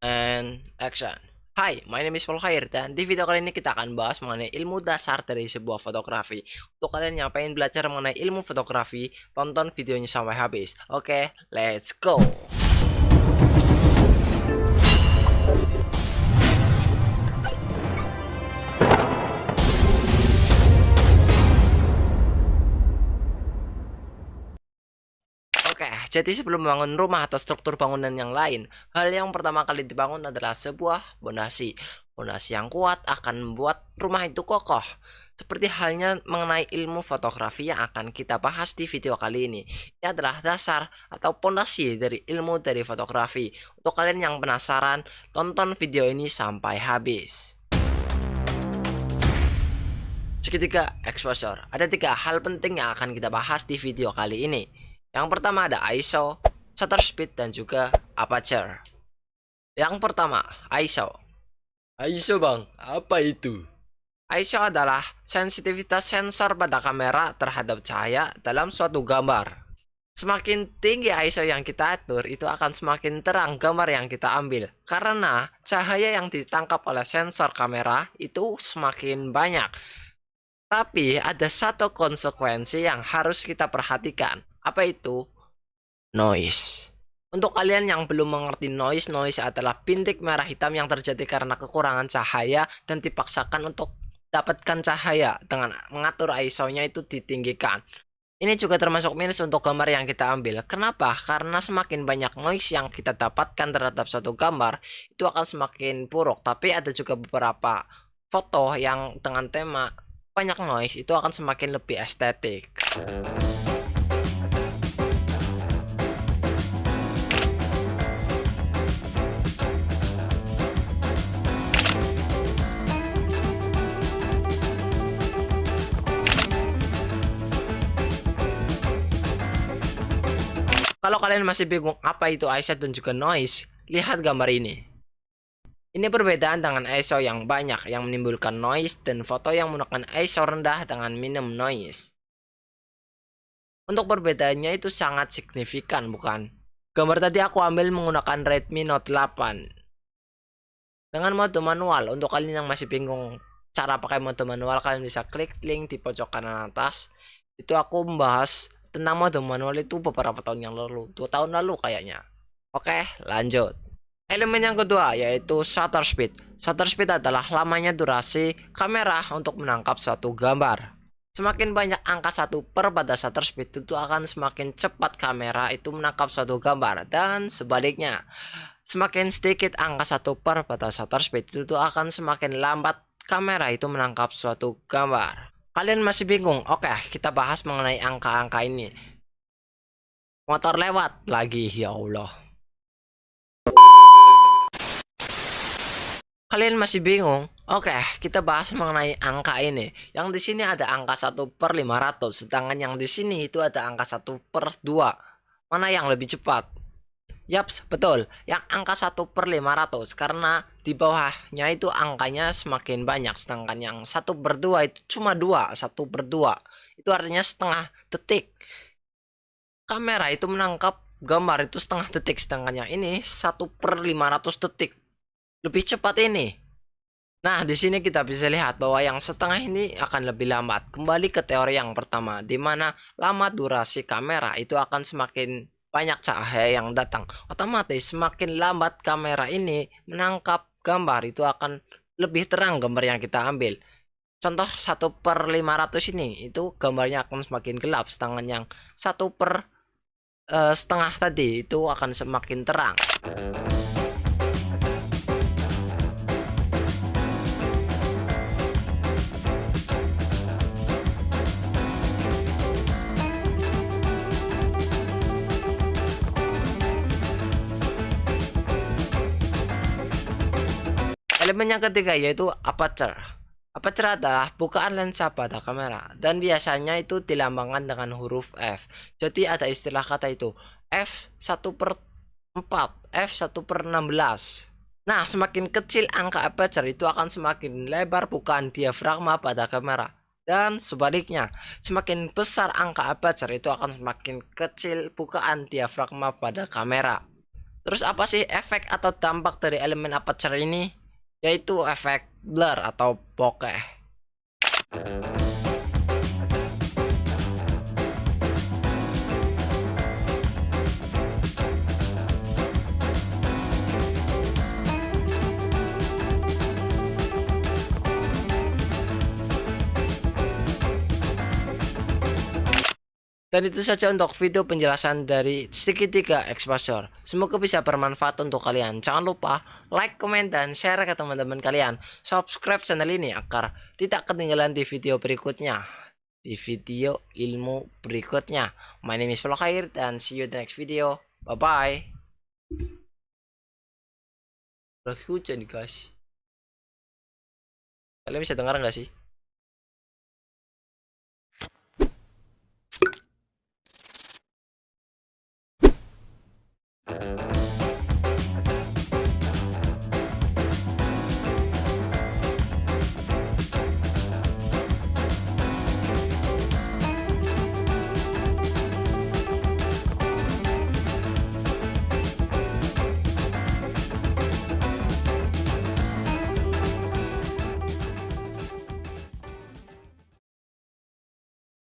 And action. Hai, my name is Paul Khair dan di video kali ini kita akan bahas mengenai ilmu dasar dari sebuah fotografi. Untuk kalian yang pengen belajar mengenai ilmu fotografi, tonton videonya sampai habis. Oke, let's go. Oke, jadi sebelum membangun rumah atau struktur bangunan yang lain, hal yang pertama kali dibangun adalah sebuah pondasi. Pondasi yang kuat akan membuat rumah itu kokoh. Seperti halnya mengenai ilmu fotografi yang akan kita bahas di video kali ini. Ini adalah dasar atau pondasi dari ilmu dari fotografi. Untuk kalian yang penasaran, tonton video ini sampai habis. Segitiga exposure. Ada 3 hal penting yang akan kita bahas di video kali ini. Yang pertama ada ISO, shutter speed, dan juga aperture. Yang pertama, ISO. ISO bang, apa itu? ISO adalah sensitivitas sensor pada kamera terhadap cahaya dalam suatu gambar. Semakin tinggi ISO yang kita atur, itu akan semakin terang gambar yang kita ambil. Karena cahaya yang ditangkap oleh sensor kamera itu semakin banyak. Tapi ada satu konsekuensi yang harus kita perhatikan. Apa itu? Noise. Untuk kalian yang belum mengerti noise adalah bintik merah hitam yang terjadi karena kekurangan cahaya dan dipaksakan untuk dapatkan cahaya dengan mengatur ISO-nya itu ditinggikan. Ini juga termasuk minus untuk gambar yang kita ambil. Kenapa? Karena semakin banyak noise yang kita dapatkan terhadap suatu gambar, itu akan semakin buruk. Tapi ada juga beberapa foto yang dengan tema banyak noise itu akan semakin lebih estetik. Kalau kalian masih bingung apa itu ISO dan juga noise, lihat gambar ini. Ini perbedaan dengan ISO yang banyak yang menimbulkan noise dan foto yang menggunakan ISO rendah dengan minim noise. Untuk perbedaannya itu sangat signifikan, bukan? Gambar tadi aku ambil menggunakan Redmi Note 8 dengan mode manual. Untuk kalian yang masih bingung cara pakai mode manual, kalian bisa klik link di pojok kanan atas. Itu aku membahas tentang mode manual itu beberapa tahun yang lalu, 2 tahun lalu kayaknya. Oke, lanjut. Elemen yang kedua yaitu shutter speed. Shutter speed adalah lamanya durasi kamera untuk menangkap suatu gambar. Semakin banyak angka 1 per pada shutter speed, itu akan semakin cepat kamera itu menangkap suatu gambar, dan sebaliknya. Semakin sedikit angka 1 per pada shutter speed, itu akan semakin lambat kamera itu menangkap suatu gambar. Kalian masih bingung? Oke, kita bahas mengenai angka-angka ini. Motor lewat lagi, ya Allah. Kalian masih bingung? Oke, kita bahas mengenai angka ini. Yang di sini ada angka 1/500, sedangkan yang di sini itu ada angka 1/2. Mana yang lebih cepat? Yaps, betul. Yang angka 1/500, karena di bawahnya itu angkanya semakin banyak, sedangkan yang 1/2 itu cuma 2, 1/2. Itu artinya setengah detik. Kamera itu menangkap gambar itu setengah detik, sedangkan yang ini 1/500 detik. Lebih cepat ini. Nah, di sini kita bisa lihat bahwa yang setengah ini akan lebih lambat. Kembali ke teori yang pertama, di mana lama durasi kamera itu akan semakin banyak cahaya yang datang. Otomatis semakin lambat kamera ini menangkap gambar, itu akan lebih terang gambar yang kita ambil. Contoh 1/500 ini, itu gambarnya akan semakin gelap. Sedangkan yang 1/2 tadi itu akan semakin terang. Elemen yang ketiga yaitu aperture. Aperture adalah bukaan lensa pada kamera, dan biasanya itu dilambangkan dengan huruf F. Jadi ada istilah kata itu f1/4, f1/16. Nah, semakin kecil angka aperture itu akan semakin lebar bukaan diafragma pada kamera. Dan sebaliknya, semakin besar angka aperture itu akan semakin kecil bukaan diafragma pada kamera. Terus apa sih efek atau dampak dari elemen aperture ini? Yaitu efek blur atau bokeh. Dan itu saja untuk video penjelasan dari segitiga exposure. Semoga bisa bermanfaat untuk kalian. Jangan lupa like, komen, dan share ke teman-teman kalian. Subscribe channel ini agar tidak ketinggalan di video berikutnya. Di video ilmu berikutnya. My name is Vloghair dan see you in the next video. Bye-bye. Hujan guys. Kalian bisa dengar nggak sih?